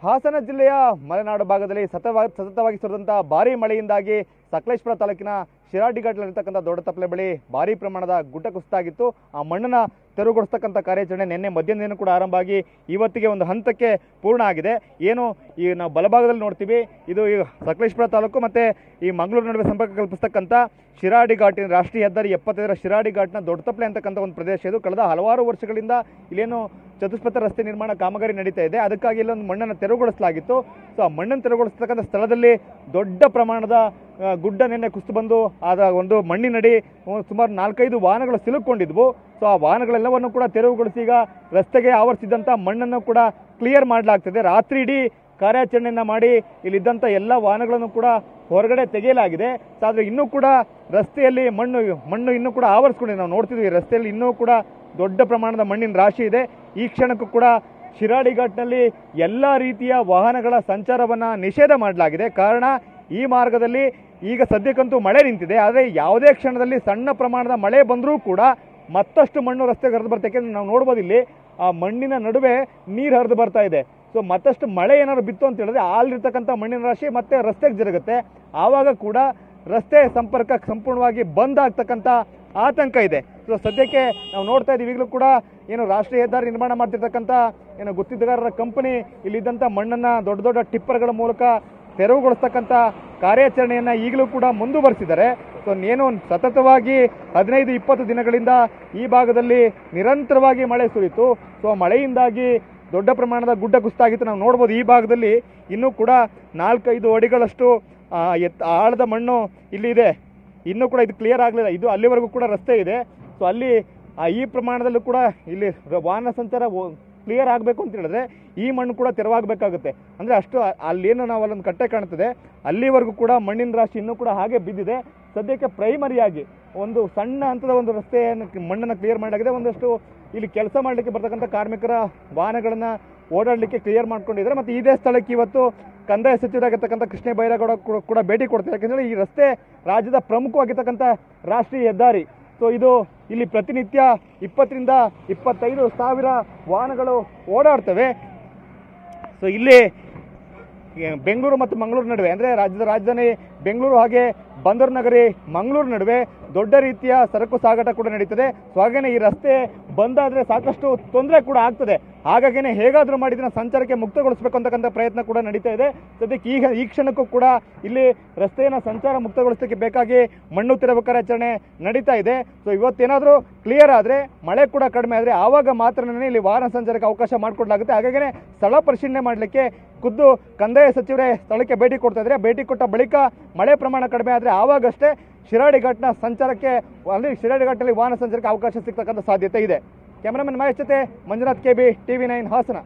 ಹಾಸನ ಜಿಲ್ಲೆಯ ಮಲೆನಾಡು ಭಾಗದಲ್ಲಿ ಸತತವಾಗಿ ಸುರಿದಂತಹ ಭಾರೀ ಮಳೆಯಿಂದಾಗಿ ಸಕಲೇಶಪುರ ತಾಲೂಕಿನ ಶಿರಾಡಿ ಘಾಟ್ನಲ್ಲಿರ್ತಕ್ಕಂಥ ದೊಡ್ಡ ತಪ್ಪಲೆ ಬಳಿ ಭಾರೀ ಪ್ರಮಾಣದ ಗುಡ್ಡ ಕುಸಿತಾಗಿತ್ತು. ಆ ಮಣ್ಣನ್ನು ತೆರವುಗೊಳಿಸ್ತಕ್ಕಂಥ ಕಾರ್ಯಾಚರಣೆ ನಿನ್ನೆ ಮಧ್ಯಾಹ್ನದಿಂದ ಕೂಡ ಆರಂಭ ಆಗಿ ಇವತ್ತಿಗೆ ಒಂದು ಹಂತಕ್ಕೆ ಪೂರ್ಣ ಆಗಿದೆ. ಏನು ಈ ನಾವು ಬಲಭಾಗದಲ್ಲಿ ನೋಡ್ತೀವಿ, ಇದು ಈ ಸಕಲೇಶಪುರ ತಾಲೂಕು ಮತ್ತು ಈ ಮಂಗಳೂರು ನಡುವೆ ಸಂಪರ್ಕ ಕಲ್ಪಿಸ್ತಕ್ಕಂಥ ಶಿರಾಡಿ ಘಾಟಿನ ರಾಷ್ಟ್ರೀಯ ಹೆದ್ದಾರಿ 75ರ ಶಿರಾಡಿ ಘಾಟ್ನ ದೊಡ್ಡ ತಪ್ಪಲೆ ಅಂತಕ್ಕಂಥ ಒಂದು ಪ್ರದೇಶ ಇದು. ಕಳೆದ ಹಲವಾರು ವರ್ಷಗಳಿಂದ ಇಲ್ಲೇನು ಚತುಷ್ಪಥ ರಸ್ತೆ ನಿರ್ಮಾಣ ಕಾಮಗಾರಿ ನಡೀತಾ ಇದೆ. ಅದಕ್ಕಾಗಿ ಇಲ್ಲೊಂದು ಮಣ್ಣನ್ನು ತೆರವುಗೊಳಿಸಲಾಗಿತ್ತು. ಸೊ ಆ ಮಣ್ಣನ್ನು ತೆರವುಗೊಳಿಸ್ತಕ್ಕಂಥ ಸ್ಥಳದಲ್ಲಿ ದೊಡ್ಡ ಪ್ರಮಾಣದ ಗುಡ್ಡ ನಿನ್ನೆ ಕುಸಿದು ಬಂದು ಆದ ಒಂದು ಮಣ್ಣಿನಡಿ ಸುಮಾರು 4-5 ವಾಹನಗಳು ಸಿಲುಕೊಂಡಿದ್ವು. ಸೊ ಆ ವಾಹನಗಳೆಲ್ಲವನ್ನು ಕೂಡ ತೆರವುಗೊಳಿಸಿ ಈಗ ರಸ್ತೆಗೆ ಆವರಿಸಿದಂಥ ಮಣ್ಣನ್ನು ಕೂಡ ಕ್ಲಿಯರ್ ಮಾಡಲಾಗ್ತದೆ. ರಾತ್ರಿ ಇಡೀ ಕಾರ್ಯಾಚರಣೆಯನ್ನು ಮಾಡಿ ಇಲ್ಲಿದ್ದಂಥ ಎಲ್ಲ ವಾಹನಗಳನ್ನು ಕೂಡ ಹೊರಗಡೆ ತೆಗೆಯಲಾಗಿದೆ. ಆದರೆ ಇನ್ನೂ ಕೂಡ ರಸ್ತೆಯಲ್ಲಿ ಮಣ್ಣು ಇನ್ನೂ ಕೂಡ ಆವರಿಸ್ಕೊಂಡಿದೆ. ನಾವು ನೋಡ್ತಿದ್ವಿ ರಸ್ತೆಯಲ್ಲಿ ಇನ್ನೂ ಕೂಡ ದೊಡ್ಡ ಪ್ರಮಾಣದ ಮಣ್ಣಿನ ರಾಶಿ ಇದೆ. ಈ ಕ್ಷಣಕ್ಕೂ ಕೂಡ ಶಿರಾಡಿ ಘಾಟ್ನಲ್ಲಿ ಎಲ್ಲ ರೀತಿಯ ವಾಹನಗಳ ಸಂಚಾರವನ್ನು ನಿಷೇಧ ಮಾಡಲಾಗಿದೆ. ಕಾರಣ ಈ ಮಾರ್ಗದಲ್ಲಿ ಈಗ ಸದ್ಯಕ್ಕಂತೂ ಮಳೆ ನಿಂತಿದೆ. ಆದರೆ ಯಾವುದೇ ಕ್ಷಣದಲ್ಲಿ ಸಣ್ಣ ಪ್ರಮಾಣದ ಮಳೆ ಬಂದರೂ ಕೂಡ ಮತ್ತಷ್ಟು ಮಣ್ಣು ರಸ್ತೆಗೆ ಹರಿದು ಬರ್ತಕ್ಕೆ ನಾವು ನೋಡ್ಬೋದು. ಇಲ್ಲಿ ಆ ಮಣ್ಣಿನ ನಡುವೆ ನೀರು ಹರಿದು ಬರ್ತಾ ಇದೆ. ಸೊ ಮತ್ತಷ್ಟು ಮಳೆ ಏನಾದ್ರು ಬಿತ್ತು ಅಂತ ಹೇಳಿದ್ರೆ ಅಲ್ಲಿರ್ತಕ್ಕಂಥ ಮಣ್ಣಿನ ರಾಶಿ ಮತ್ತೆ ರಸ್ತೆಗೆ ಜರುಗುತ್ತೆ. ಆವಾಗ ಕೂಡ ರಸ್ತೆ ಸಂಪರ್ಕ ಸಂಪೂರ್ಣವಾಗಿ ಬಂದ್ ಆಗ್ತಕ್ಕಂಥ ಆತಂಕ ಇದೆ. ಸೊ ಸದ್ಯಕ್ಕೆ ನಾವು ನೋಡ್ತಾ ಇದ್ದೀವಿ, ಈಗಲೂ ಕೂಡ ಏನು ರಾಷ್ಟ್ರೀಯ ಹೆದ್ದಾರಿ ನಿರ್ಮಾಣ ಮಾಡ್ತಿರ್ತಕ್ಕಂಥ ಏನು ಗುತ್ತಿಗೆದಾರರ ಕಂಪನಿ ಇಲ್ಲಿದ್ದಂಥ ಮಣ್ಣನ್ನು ದೊಡ್ಡ ದೊಡ್ಡ ಟಿಪ್ಪರ್ಗಳ ಮೂಲಕ ತೆರವುಗೊಳಿಸ್ತಕ್ಕಂಥ ಕಾರ್ಯಾಚರಣೆಯನ್ನು ಈಗಲೂ ಕೂಡ ಮುಂದುವರಿಸಿದ್ದಾರೆ. ಸೊ ಏನು ಸತತವಾಗಿ 15-20 ದಿನಗಳಿಂದ ಈ ಭಾಗದಲ್ಲಿ ನಿರಂತರವಾಗಿ ಮಳೆ ಸುರಿಯಿತು. ಸೊ ಮಳೆಯಿಂದಾಗಿ ದೊಡ್ಡ ಪ್ರಮಾಣದ ಗುಡ್ಡ ಕುಸಿತಾಗಿತ್ತು. ನಾವು ನೋಡ್ಬೋದು ಈ ಭಾಗದಲ್ಲಿ ಇನ್ನೂ ಕೂಡ 4-5 ಅಡಿಗಳಷ್ಟು ಆಳದ ಮಣ್ಣು ಇಲ್ಲಿ ಇದೆ. ಇನ್ನೂ ಕೂಡ ಇದು ಕ್ಲಿಯರ್ ಆಗಲಿಲ್ಲ. ಇದು ಅಲ್ಲಿವರೆಗೂ ಕೂಡ ರಸ್ತೆ ಇದೆ. ಸೊ ಅಲ್ಲಿ ಈ ಪ್ರಮಾಣದಲ್ಲೂ ಕೂಡ ಇಲ್ಲಿ ವಾಹನ ಸಂಚಾರ ಕ್ಲಿಯರ್ ಆಗಬೇಕು ಅಂತ ಹೇಳಿದ್ರೆ ಈ ಮಣ್ಣು ಕೂಡ ತೆರವಾಗಬೇಕಾಗುತ್ತೆ. ಅಂದರೆ ಅಷ್ಟು ಅಲ್ಲೇನು ನಾವು ಅಲ್ಲೊಂದು ಕಟ್ಟೆ ಕಾಣ್ತದೆ ಅಲ್ಲಿವರೆಗೂ ಕೂಡ ಮಣ್ಣಿನ ರಾಶಿ ಇನ್ನೂ ಕೂಡ ಹಾಗೆ ಬಿದ್ದಿದೆ. ಸದ್ಯಕ್ಕೆ ಪ್ರೈಮರಿಯಾಗಿ ಒಂದು ಸಣ್ಣ ಹಂತದ ಒಂದು ರಸ್ತೆಯನ್ನು ಮಣ್ಣನ್ನು ಕ್ಲಿಯರ್ ಮಾಡಲಾಗಿದೆ. ಒಂದಷ್ಟು ಇಲ್ಲಿ ಕೆಲಸ ಮಾಡಲಿಕ್ಕೆ ಬರ್ತಕ್ಕಂಥ ಕಾರ್ಮಿಕರ ವಾಹನಗಳನ್ನು ಓಡಾಡಲಿಕ್ಕೆ ಕ್ಲಿಯರ್ ಮಾಡ್ಕೊಂಡಿದ್ದಾರೆ. ಮತ್ತು ಇದೇ ಸ್ಥಳಕ್ಕೆ ಇವತ್ತು ಕಂದಾಯ ಸಚಿವರಾಗಿರ್ತಕ್ಕಂಥ ಕೃಷ್ಣ ಬೈರೇಗೌಡ ಕೂಡ ಭೇಟಿ ಕೊಡ್ತಾರೆ. ಯಾಕೆಂದರೆ ಈ ರಸ್ತೆ ರಾಜ್ಯದ ಪ್ರಮುಖವಾಗಿರ್ತಕ್ಕಂಥ ರಾಷ್ಟ್ರೀಯ ಹೆದ್ದಾರಿ. ಸೊ ಇದು ಇಲ್ಲಿ ಪ್ರತಿನಿತ್ಯ 20-25 ಸಾವಿರ ವಾಹನಗಳು ಓಡಾಡ್ತವೆ. ಸೊ ಇಲ್ಲಿ ಬೆಂಗಳೂರು ಮತ್ತು ಮಂಗಳೂರು ನಡುವೆ ಅಂದರೆ ರಾಜ್ಯದ ರಾಜಧಾನಿ ಬೆಂಗಳೂರು ಹಾಗೆ ಬಂದರು ನಗರಿ ಮಂಗಳೂರು ನಡುವೆ ದೊಡ್ಡ ರೀತಿಯ ಸರಕು ಸಾಗಾಟ ಕೂಡ ನಡೀತದೆ. ಸೊ ಹಾಗೇನೆ ಈ ರಸ್ತೆ ಬಂದಾದರೆ ಸಾಕಷ್ಟು ತೊಂದರೆ ಕೂಡ ಆಗ್ತದೆ. ಹಾಗಾಗಿನೇ ಹೇಗಾದರೂ ಮಾಡಿ ಇದನ್ನು ಸಂಚಾರಕ್ಕೆ ಮುಕ್ತಗೊಳಿಸಬೇಕು ಅಂತಕ್ಕಂಥ ಪ್ರಯತ್ನ ಕೂಡ ನಡೀತಾ ಇದೆ. ಸದ್ಯಕ್ಕೆ ಈ ಕ್ಷಣಕ್ಕೂ ಕೂಡ ಇಲ್ಲಿ ರಸ್ತೆಯನ್ನು ಸಂಚಾರ ಮುಕ್ತಗೊಳಿಸಲಿಕ್ಕೆ ಬೇಕಾಗಿ ಮಣ್ಣು ತೆರವು ಕಾರ್ಯಾಚರಣೆ ನಡೀತಾ ಇದೆ. ಸೊ ಇವತ್ತೇನಾದರೂ ಕ್ಲಿಯರ್ ಆದರೆ ಮಳೆ ಕೂಡ ಕಡಿಮೆ ಆದರೆ ಆವಾಗ ಮಾತ್ರನೇ ಇಲ್ಲಿ ವಾಹನ ಸಂಚಾರಕ್ಕೆ ಅವಕಾಶ ಮಾಡಿಕೊಡಲಾಗುತ್ತೆ. ಹಾಗಾಗಿನೇ ಸ್ಥಳ ಪರಿಶೀಲನೆ ಮಾಡಲಿಕ್ಕೆ ಖುದ್ದು ಕಂದಾಯ ಸಚಿವರೇ ಸ್ಥಳಕ್ಕೆ ಭೇಟಿ ಕೊಡ್ತಾ ಇದ್ದಾರೆ. ಭೇಟಿ ಕೊಟ್ಟ ಬಳಿಕ ಮಳೆ ಪ್ರಮಾಣ ಕಡಿಮೆ ಆದರೆ ಆವಾಗಷ್ಟೇ ಶಿರಾಡಿ ಘಾಟ್ನ ಸಂಚಾರಕ್ಕೆ ಅಲ್ಲಿ ಶಿರಾಡಿ ಘಾಟಲ್ಲಿ ವಾಹನ ಸಂಚಾರಕ್ಕೆ ಅವಕಾಶ ಸಿಗ್ತಕ್ಕಂಥ ಸಾಧ್ಯತೆ ಇದೆ. ಕ್ಯಾಮರಾಮನ್ ಮಹೇಶ್ ಜೊತೆ ಮಂಜುನಾಥ್, KB, TV9 ಹಾಸನ.